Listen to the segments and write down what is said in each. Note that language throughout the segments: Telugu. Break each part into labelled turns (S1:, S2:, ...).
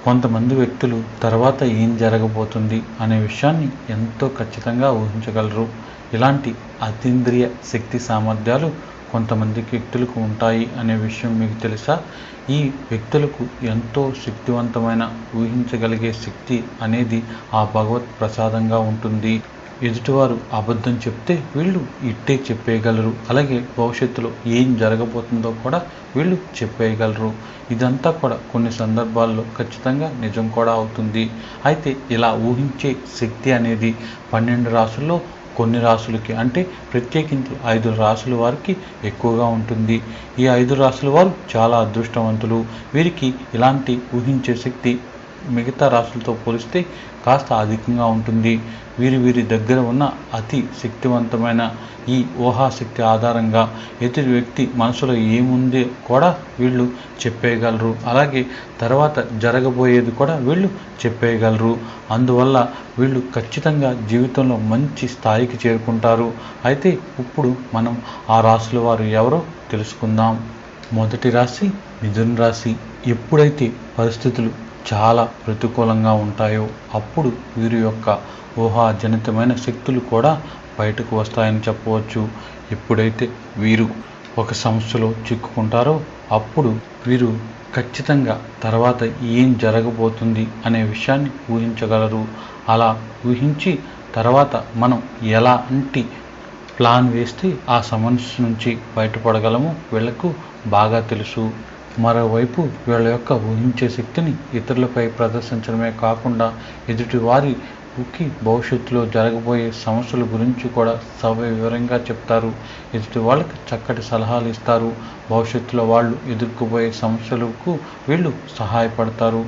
S1: కొంతమంది వ్యక్తులు తర్వాత ఏం జరగబోతుంది అనే విషయాన్ని ఎంతో ఖచ్చితంగా ఊహించగలరు. ఇలాంటి అతీంద్రియ శక్తి సామర్థ్యాలు కొంతమంది వ్యక్తులకు ఉంటాయి అనే విషయం మీకు తెలుసా? ఈ వ్యక్తులకు ఎంతో శక్తివంతమైన ఊహించగలిగే శక్తి అనేది ఆ భగవత్ ప్రసాదంగా ఉంటుంది. ఎదుటివారు అబద్ధం చెప్తే వీళ్ళు ఇట్టే చెప్పేయగలరు. అలాగే భవిష్యత్తులో ఏం జరగబోతుందో కూడా వీళ్ళు చెప్పేయగలరు. ఇదంతా కూడా కొన్ని సందర్భాల్లో ఖచ్చితంగా నిజం కూడా అవుతుంది. అయితే ఇలా ఊహించే శక్తి అనేది 12 రాసుల్లో కొన్ని రాసులకి, అంటే ప్రత్యేకించి 5 రాసుల వారికి ఎక్కువగా ఉంటుంది. ఈ 5 రాసుల వారు చాలా అదృష్టవంతులు. వీరికి ఇలాంటి ఊహించే శక్తి మిగతా రాసులతో పోలిస్తే కాస్త అధికంగా ఉంటుంది. వీరి దగ్గర ఉన్న అతి శక్తివంతమైన ఈ ఊహాశక్తి ఆధారంగా ఎదుటి వ్యక్తి మనసులో ఏముంది కూడా వీళ్ళు చెప్పేయగలరు. అలాగే తర్వాత జరగబోయేది కూడా వీళ్ళు చెప్పేయగలరు. అందువల్ల వీళ్ళు ఖచ్చితంగా జీవితంలో మంచి స్థాయికి చేరుకుంటారు. అయితే ఇప్పుడు మనం ఆ రాశుల వారు ఎవరో తెలుసుకుందాం. మొదటి రాశి మిథున రాశి. ఎప్పుడైతే పరిస్థితులు చాలా ప్రతికూలంగా ఉంటాయో అప్పుడు వీరి యొక్క ఊహాజనితమైన శక్తులు కూడా బయటకు వస్తాయని చెప్పవచ్చు. ఎప్పుడైతే వీరు ఒక సమస్యలో చిక్కుకుంటారో అప్పుడు వీరు ఖచ్చితంగా తర్వాత ఏం జరగబోతుంది అనే విషయాన్ని ఊహించగలరు. అలా ఊహించి తర్వాత మనం ఎలాంటి ప్లాన్ వేస్తే ఆ సమస్య నుంచి బయటపడగలమో వీళ్లకు బాగా తెలుసు. మరోవైపు వీళ్ళ యొక్క ఊహించే శక్తిని ఇతరులపై ప్రదర్శించడమే కాకుండా ఎదుటి వారికి భవిష్యత్తులో జరగబోయే సమస్యల గురించి కూడా సవివరంగా చెప్తారు. ఎదుటి వాళ్ళకి చక్కటి సలహాలు ఇస్తారు. భవిష్యత్తులో వాళ్ళు ఎదుర్కోబోయే సమస్యలకు వీళ్ళు సహాయపడతారు.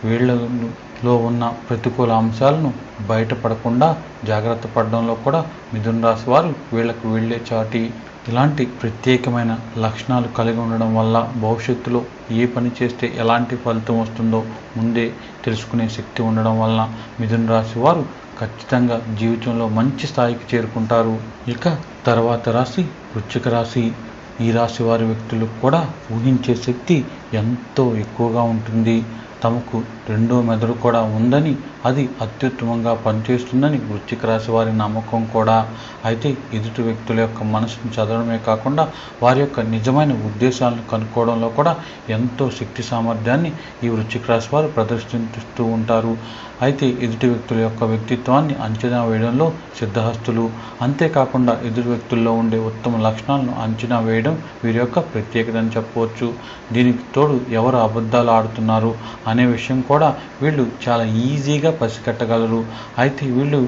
S1: వీళ్ళలో ఉన్న ప్రతికూల అంశాలను బయటపడకుండా జాగ్రత్త పడడంలో కూడా మిథున రాశి వారు వీళ్ళకు వీళ్ళే చాటి. ఇలాంటి ప్రత్యేకమైన లక్షణాలు కలిగి ఉండడం వల్ల భవిష్యత్తులో ఏ పని చేస్తే ఎలాంటి ఫలితం వస్తుందో ముందే తెలుసుకునే శక్తి ఉండడం వల్ల మిథున రాశి వారు ఖచ్చితంగా జీవితంలో మంచి స్థాయికి చేరుకుంటారు. ఇక తర్వాత రాశి వృశ్చిక రాశి. ఈ రాశి వారి వ్యక్తులకు కూడా ఊహించే శక్తి ఎంతో ఎక్కువగా ఉంటుంది. తమకు రెండో మెదడు కూడా ఉందని, అది అత్యుత్తమంగా పనిచేస్తుందని వృశ్చిక రాశి వారి నమ్మకం కూడా. అయితే ఎదుటి వ్యక్తుల యొక్క మనసును చదవడమే కాకుండా వారి యొక్క నిజమైన ఉద్దేశాలను కనుక్కోవడంలో కూడా ఎంతో శక్తి సామర్థ్యాన్ని ఈ వృశ్చిక రాశి వారు ప్రదర్శిస్తూ ఉంటారు. అయితే ఎదుటి వ్యక్తుల యొక్క వ్యక్తిత్వాన్ని అంచనా వేయడంలో సిద్ధహస్తులు. అంతేకాకుండా ఎదుటి వ్యక్తుల్లో ఉండే ఉత్తమ లక్షణాలను అంచనా వేయడం వీరి యొక్క ప్రత్యేకత అని చెప్పవచ్చు. దీనికి తోడు ఎవరు అబద్ధాలు ఆడుతున్నారు అనే విషయం కూడా వీళ్ళు చాలా ఈజీగా పసిగట్టగలరు. అయితే వీళ్ళు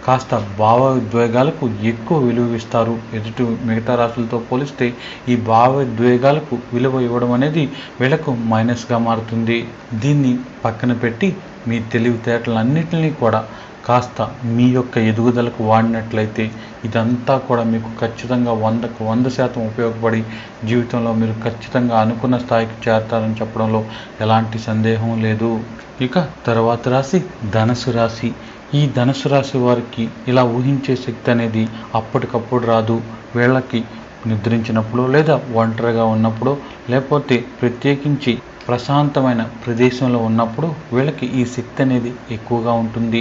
S1: కాస్త భావోద్వేగాలకు ఎక్కువ విలువ ఇస్తారు. ఎదుటి మిగతా రాశులతో పోలిస్తే ఈ భావోద్వేగాలకు విలువ ఇవ్వడం అనేది వీళ్ళకు మైనస్గా మారుతుంది. దీన్ని పక్కన పెట్టి మీ తెలివితేటలన్నింటినీ కూడా కాస్త మీ యొక్క ఎదుగుదలకు వాడినట్లయితే ఇదంతా కూడా మీకు ఖచ్చితంగా 100కు 100% ఉపయోగపడి జీవితంలో మీరు ఖచ్చితంగా అనుకున్న స్థాయికి చేరతారని చెప్పడంలో ఎలాంటి సందేహం లేదు. ఇక తర్వాత రాశి ధనుసు రాశి. ఈ ధనుసు రాశి వారికి ఇలా ఊహించే శక్తి అనేది అప్పటికప్పుడు రాదు. వీళ్ళకి నిద్రించినప్పుడు లేదా ఒంటరిగా ఉన్నప్పుడు లేకపోతే ప్రత్యేకించి ప్రశాంతమైన ప్రదేశంలో ఉన్నప్పుడు వీళ్ళకి ఈ శక్తి అనేది ఎక్కువగా ఉంటుంది.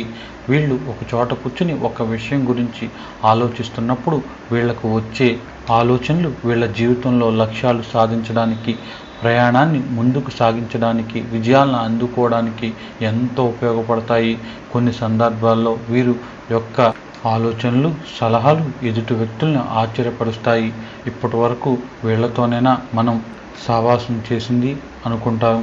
S1: వీళ్ళు ఒక చోట కూర్చుని ఒక విషయం గురించి ఆలోచిస్తున్నప్పుడు వీళ్లకు వచ్చే ఆలోచనలు వీళ్ళ జీవితంలో లక్ష్యాలు సాధించడానికి, ప్రయాణాన్ని ముందుకు సాగించడానికి, విజయాలను అందుకోవడానికి ఎంతో ఉపయోగపడతాయి. కొన్ని సందర్భాల్లో వీరు యొక్క ఆలోచనలు, సలహాలు ఎదుటి వ్యక్తులను ఆశ్చర్యపరుస్తాయి. ఇప్పటి వరకు వీళ్లతోనైనా మనం సావాసం చేసింది అనుకుంటాం.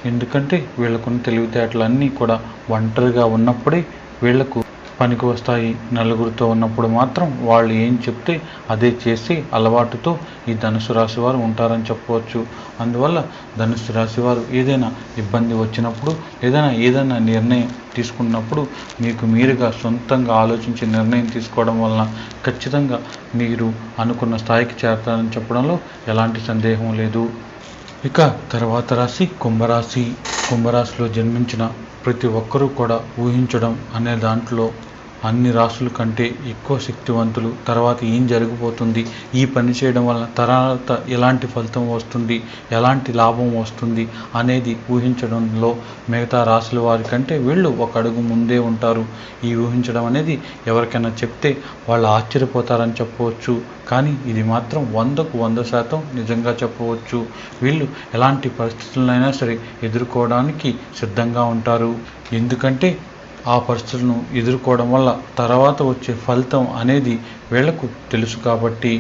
S1: ఎందుకంటే వీళ్ళకున్న తెలివితేటలన్నీ కూడా ఒంటరిగా ఉన్నప్పుడే వీళ్లకు పనికి వస్తాయి. నలుగురితో ఉన్నప్పుడు మాత్రం వాళ్ళు ఏం చెప్తే అదే చేసి అలవాటుతో ఈ ధనుసు రాశి వారు ఉంటారని చెప్పవచ్చు. అందువల్ల ధనుసు రాశి వారు ఏదైనా ఇబ్బంది వచ్చినప్పుడు ఏదైనా నిర్ణయం తీసుకున్నప్పుడు మీకు మీరుగా సొంతంగా ఆలోచించి నిర్ణయం తీసుకోవడం వలన ఖచ్చితంగా మీరు అనుకున్న స్థాయికి చేరతారని చెప్పడంలో ఎలాంటి సందేహం లేదు. ఇక తర్వాత రాశి కుంభరాశి. కుంభరాశిలో జన్మించిన ప్రతి ఒక్కరూ కూడా ఊహించడం అనే దాంట్లో అన్ని రాసుల కంటే ఎక్కువ శక్తివంతులు, తర్వాత ఏం జరగబోతుంది, ఈ పని చేయడం వల్ల తర్వాత ఎలాంటి ఫలితం వస్తుంది, ఎలాంటి లాభం వస్తుంది అనేది ఊహించడంలో మిగతా రాసుల వారి కంటే వీళ్ళు ఒక అడుగు ముందే ఉంటారు. ఈ ఊహించడం అనేది ఎవరికైనా చెప్తే వాళ్ళు ఆశ్చర్యపోతారని చెప్పవచ్చు, కానీ ఇది మాత్రం 100కు 100% నిజంగా చెప్పవచ్చు. వీళ్ళు ఎలాంటి పరిస్థితులనైనా సరే ఎదుర్కోవడానికి సిద్ధంగా ఉంటారు. ఎందుకంటే ఆ పరిస్థితులను ఎదుర్కోవడం వల్ల తర్వాత వచ్చే ఫలితం అనేది వీళ్లకు తెలుసు కాబట్టి.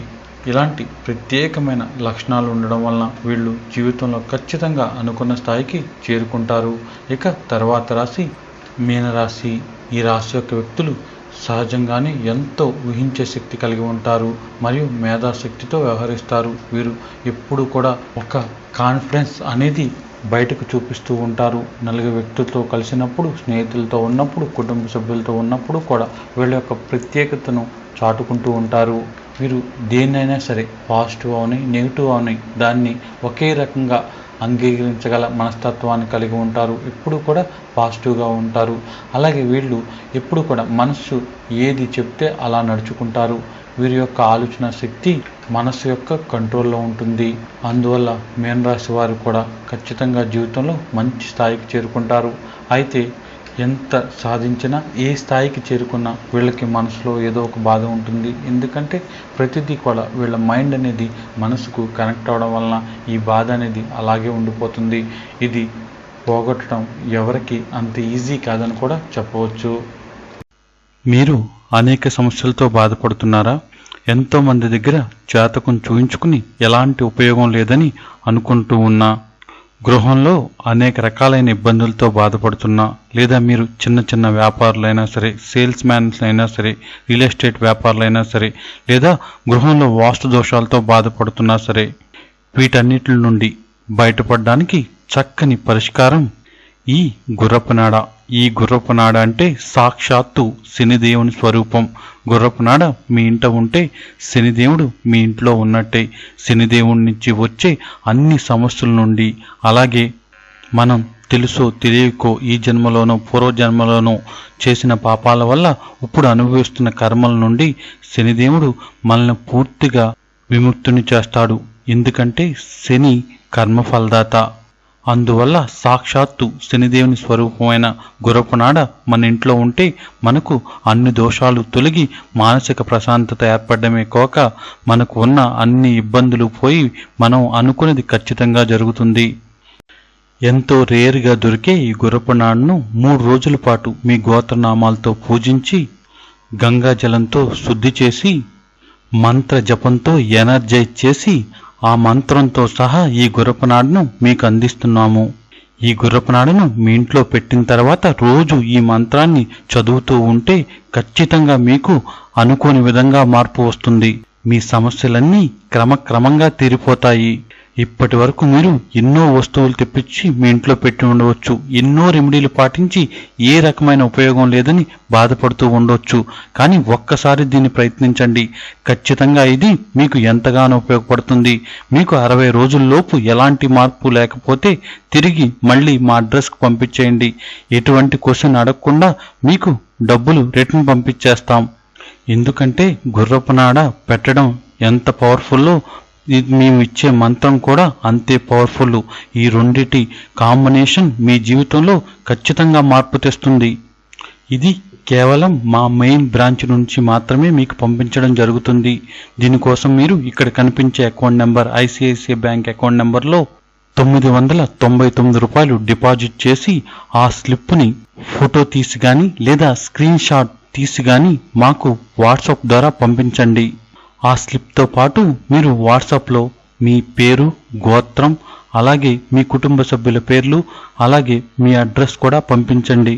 S1: ఇలాంటి ప్రత్యేకమైన లక్షణాలు ఉండడం వలన వీళ్ళు జీవితంలో ఖచ్చితంగా అనుకున్న స్థాయికి చేరుకుంటారు. ఇక తర్వాత రాశి మీనరాశి. ఈ రాశి యొక్క వ్యక్తులు సహజంగానే ఎంతో ఊహించే శక్తి కలిగి ఉంటారు మరియు మేధాశక్తితో వ్యవహరిస్తారు. వీరు ఎప్పుడు కూడా ఒక కాన్ఫిడెన్స్ అనేది బయటకు చూపిస్తూ ఉంటారు. నలుగురు వ్యక్తులతో కలిసినప్పుడు, స్నేహితులతో ఉన్నప్పుడు, కుటుంబ సభ్యులతో ఉన్నప్పుడు కూడా వీళ్ళ యొక్క ప్రత్యేకతను చాటుకుంటూ ఉంటారు. వీరు దేన్నైనా సరే పాజిటివ్ అవని నెగిటివ్ అవని దాన్ని ఒకే రకంగా అంగీకరించగల మనస్తత్వాన్ని కలిగి ఉంటారు. ఎప్పుడు కూడా పాజిటివ్గా ఉంటారు. అలాగే వీళ్ళు ఎప్పుడు కూడా మనస్సు ఏది చెప్తే అలా నడుచుకుంటారు. వీరి యొక్క ఆలోచన శక్తి మనసు యొక్క కంట్రోల్లో ఉంటుంది. అందువల్ల మీనరాశి వారు కూడా ఖచ్చితంగా జీవితంలో మంచి స్థాయికి చేరుకుంటారు. అయితే ఎంత సాధించినా, ఏ స్థాయికి చేరుకున్నా వీళ్ళకి మనసులో ఏదో ఒక బాధ ఉంటుంది. ఎందుకంటే ప్రతిదీ కూడా వీళ్ళ మైండ్ అనేది మనసుకు కనెక్ట్ అవ్వడం వలన ఈ బాధ అనేది అలాగే ఉండిపోతుంది. ఇది పోగొట్టడం ఎవరికి అంత ఈజీ కాదని కూడా చెప్పవచ్చు. మీరు అనేక సమస్యలతో బాధపడుతున్నారా? ఎంతోమంది దగ్గర జాతకం చూయించుకుని ఎలాంటి ఉపయోగం లేదని అనుకుంటూ ఉన్నా, గృహంలో అనేక రకాలైన ఇబ్బందులతో బాధపడుతున్నా, లేదా మీరు చిన్న చిన్న వ్యాపారులైనా సరే, సేల్స్ మ్యాన్స్ అయినా సరే, రియల్ ఎస్టేట్ వ్యాపారులైనా సరే, లేదా గృహంలో వాస్తు దోషాలతో బాధపడుతున్నా సరే, వీటన్నిటి నుండి బయటపడడానికి చక్కని పరిష్కారం ఈ గుర్రపునాడ. ఈ గుర్రపునాడ అంటే సాక్షాత్తు శనిదేవుని స్వరూపం. గుర్రపునాడ మీ ఇంట ఉంటే శనిదేవుడు మీ ఇంట్లో ఉన్నట్టే. శనిదేవుడి నుంచి వచ్చే అన్ని సమస్యల నుండి, అలాగే మనం తెలుసో తెలియకో ఈ జన్మలోనో పూర్వజన్మలోనో చేసిన పాపాల వల్ల ఇప్పుడు అనుభవిస్తున్న కర్మల నుండి శనిదేవుడు మనల్ని పూర్తిగా విముక్తుని చేస్తాడు. ఎందుకంటే శని కర్మఫలదాత. అందువల్ల సాక్షాత్తు శనిదేవుని స్వరూపమైన గుర్రపునాడ మన ఇంట్లో ఉంటే మనకు అన్ని దోషాలు తొలగి మానసిక ప్రశాంతత ఏర్పడమే కాక మనకు ఉన్న అన్ని ఇబ్బందులు పోయి మనం అనుకున్నది ఖచ్చితంగా జరుగుతుంది. ఎంతో రేరుగా దొరికే ఈ గుర్రపునాడను 3 రోజుల పాటు మీ గోత్రనామాలతో పూజించి, గంగా జలంతో శుద్ధి చేసి, మంత్ర జపంతో ఎనర్జైజ్ చేసి, ఆ మంత్రంతో సహా ఈ గుర్రపునాడను మీకు అందిస్తున్నాము. ఈ గుర్రపునాడను మీ ఇంట్లో పెట్టిన తర్వాత రోజు ఈ మంత్రాన్ని చదువుతూ ఉంటే ఖచ్చితంగా మీకు అనుకోని విధంగా మార్పు వస్తుంది. మీ సమస్యలన్నీ క్రమక్రమంగా తీరిపోతాయి. ఇప్పటి వరకు మీరు ఎన్నో వస్తువులు తెప్పించి మీ ఇంట్లో పెట్టి ఉండవచ్చు, ఎన్నో రెమెడీలు పాటించి ఏ రకమైన ఉపయోగం లేదని బాధపడుతూ ఉండొచ్చు. కానీ ఒక్కసారి దీన్ని ప్రయత్నించండి. ఖచ్చితంగా ఇది మీకు ఎంతగానో ఉపయోగపడుతుంది. మీకు 60 రోజుల్లోపు ఎలాంటి మార్పు లేకపోతే తిరిగి మళ్ళీ మా అడ్రస్కి పంపించేయండి. ఎటువంటి క్వశ్చన్ అడగకుండా మీకు డబ్బులు రిటర్న్ పంపించేస్తాం. ఎందుకంటే గుర్రపునాడ పెట్టడం ఎంత పవర్ఫుల్లో మేము ఇచ్చే మంత్రం కూడా అంతే పవర్ఫుల్. ఈ రెండిటి కాంబినేషన్ మీ జీవితంలో ఖచ్చితంగా మార్పు తెస్తుంది. ఇది కేవలం మా మెయిన్ బ్రాంచ్ నుంచి మాత్రమే మీకు పంపించడం జరుగుతుంది. దీనికోసం మీరు ఇక్కడ కనిపించే account number, ICICI bank account నెంబర్లో 999 రూపాయలు డిపాజిట్ చేసి ఆ స్లిప్ని ఫోటో తీసి కానీ లేదా స్క్రీన్ షాట్ తీసి కానీ మాకు వాట్సాప్ ద్వారా పంపించండి. ఆ స్లిప్తో పాటు మీరు వాట్సాప్లో మీ పేరు, గోత్రం, అలాగే మీ కుటుంబ సభ్యుల పేర్లు, అలాగే మీ అడ్రస్ కూడా పంపించండి.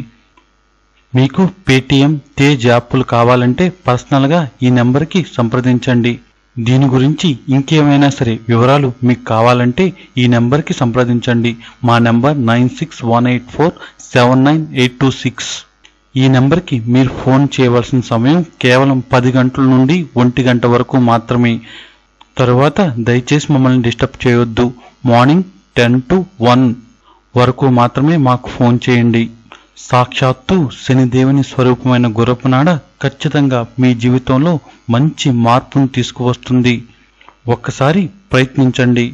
S1: మీకు పేటిఎం, తేజ్ యాప్లు కావాలంటే పర్సనల్గా ఈ నెంబర్కి సంప్రదించండి. దీని గురించి ఇంకేమైనా సరే వివరాలు మీకు కావాలంటే ఈ నెంబర్కి సంప్రదించండి. మా నెంబర్ 9618479826. ఈ నెంబర్కి మీరు ఫోన్ చేయవలసిన సమయం కేవలం 10 గంటల నుండి 1 గంట వరకు మాత్రమే. తరువాత దయచేసి మమ్మల్ని డిస్టర్బ్ చేయొద్దు. మార్నింగ్ 10 to 1 వరకు మాత్రమే మాకు ఫోన్ చేయండి. సాక్షాత్తు శనిదేవుని స్వరూపమైన గుర్రపునాడ ఖచ్చితంగా మీ జీవితంలో మంచి మార్పును తీసుకువస్తుంది. ఒక్కసారి ప్రయత్నించండి.